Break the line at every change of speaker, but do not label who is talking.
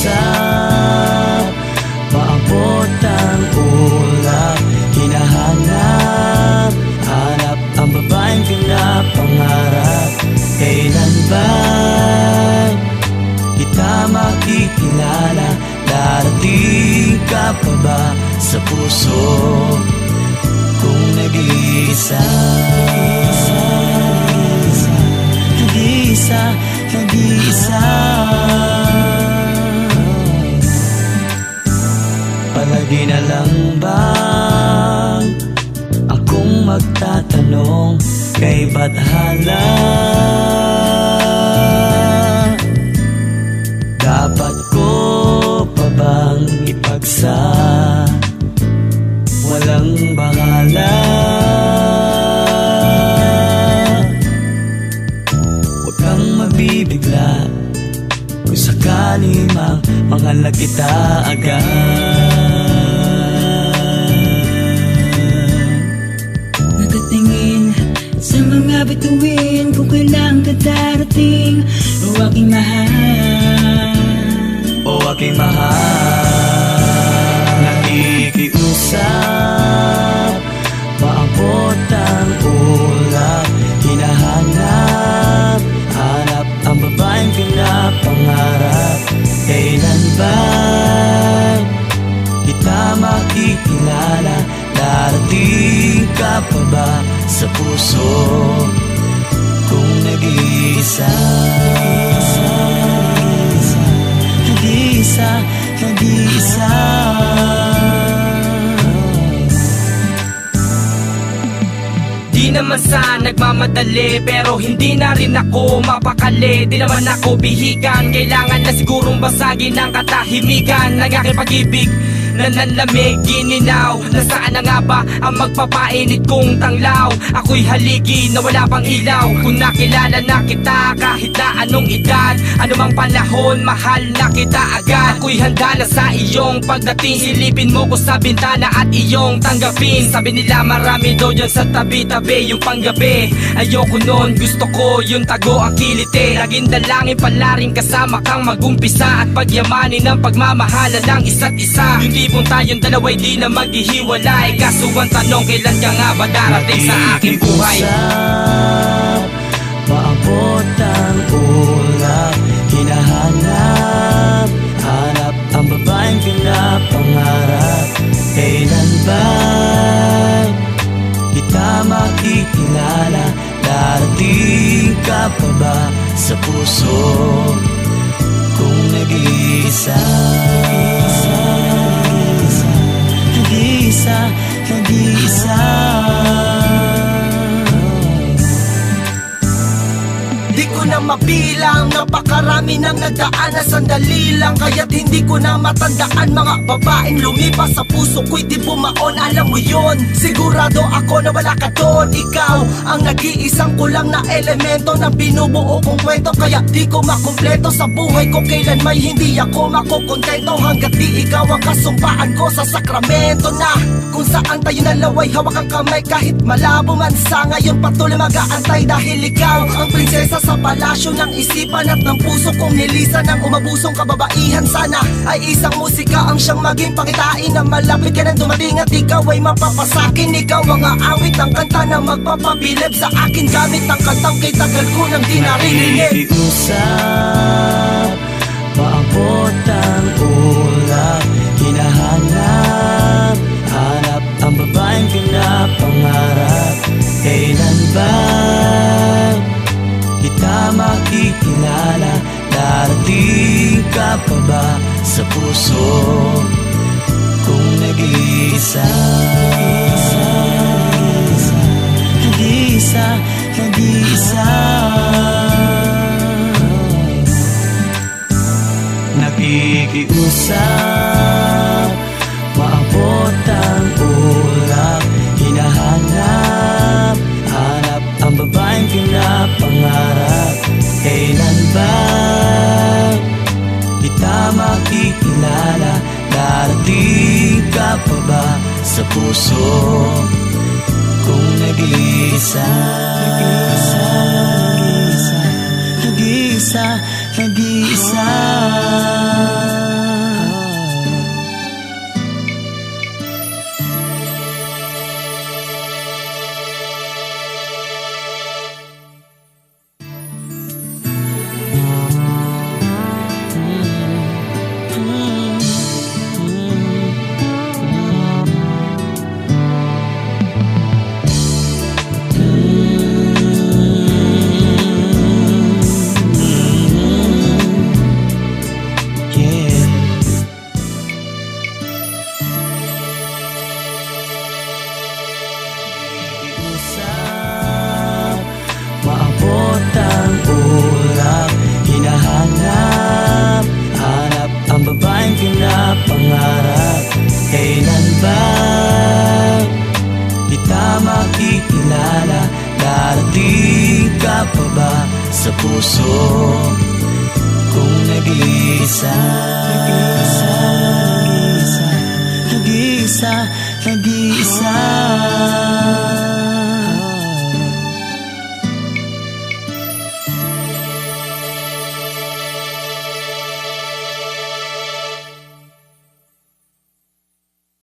Nakikiusap, maabot ang ulap. Hinahanap, hanap ang babaeng pinapangarap. Kailan ba kita makikilala? Darating ka pa ba sa puso kung nag-iisa? Nag-iisa, nag-iisa. Palagi na lang bang akong magtatanong kay Bathala? Dapat ko pa bang ipagsa? Walang bahala. Huwag kang mabibigla kung sakali mang mangalak kita agad.
Nakatingin sa mga bituin kung kailan ka darating, o aking mahal,
o aking mahal. Nakikiusap, maabot ang ulap. Hinahanap, hanap ang babaeng pinapangarap. Kailan ba kita makikilala? Darating ka pa ba sa puso kung nag-iisa? Nag-iisa, nag-iisa.
Di naman sa nagmamadali, pero hindi na rin ako mapakali. Di naman ako bihigan, kailangan na sigurong basagin ang katahimikan ng aking pag-ibig na nanlamig, gininaw. Nasaan na nga ba ang magpapainit kong tanglaw? Ako'y haligi na wala pang ilaw. Kung nakilala na kita kahit na anong edad, anumang panahon, mahal na kita agad. Ako'y handa na sa iyong pagdating. Silipin mo ko sa bintana at iyong tanggapin. Sabi nila marami daw dyan sa tabi-tabi yung panggabi. Ayoko nun, gusto ko yung tago ang kilite. Laging dalangin palaring kasama kang magumpisa at pagyamanin ang pagmamahala ng isa't isa. Yung tipong tayong dalawa'y di na maghihiwalay. Kaso ang tanong, kailan ka nga ba darating sa aking buhay?
Maabot ang ulap. Hinahanap, hanap ang babaeng pinapangarap. Kailan ba kita makikilala? Darating ka pa ba sa puso kung nag-iisa? Nag-iisa, nag-iisa.
Di ko na mabilang, napakarami nang nagdaan na sandali lang. Kaya't hindi ko na matandaan mga babaeng lumipas sa puso ko'y di bumaon. Alam mo yon, sigurado ako na wala ka doon. Ikaw ang nag-iisang kulang na elemento na binubuo kong kwento. Kaya di ko makumpleto sa buhay ko, kailan may hindi ako makukontento. Hanggat di ikaw ang kasumpaan ko sa sakramento na kung saan tayo nalaway hawak ang kamay. Kahit malabo man sa ngayon, patuloy mag-aantay. Dahil ikaw ang prinsesa sa palasyo ng isipan at ng puso kong nilisan. Ng umabusong kababaihan, sana ay isang musika ang siyang maging pangitain. Na malapit ka nang dumating at ikaw ay mapapasakin. Ikaw ang aawit ng kanta na magpapabilib sa akin. Gamit ang kantang kay tagal ko nang di naririnig.
Nakikiusap, maabot ang ulap. Hinahanap, hanap ang babaeng pinapangarap. Kailan ba kita makikilala? Darating ka pa ba sa puso kung nag-iisa? Nag-iisa, nag-iisa. Nakikiusap, maabot ang ulap. Hinahanap, hanap ang babaeng pinapangarap. Kailan ba kita makikilala? Darating ka pa ba sa puso kung nag-iisa? Nag-iisa, nag-iisa, nag-iisa, nag-iisa. makikilala. Darating ka pa ba sa puso kung nag-iisa?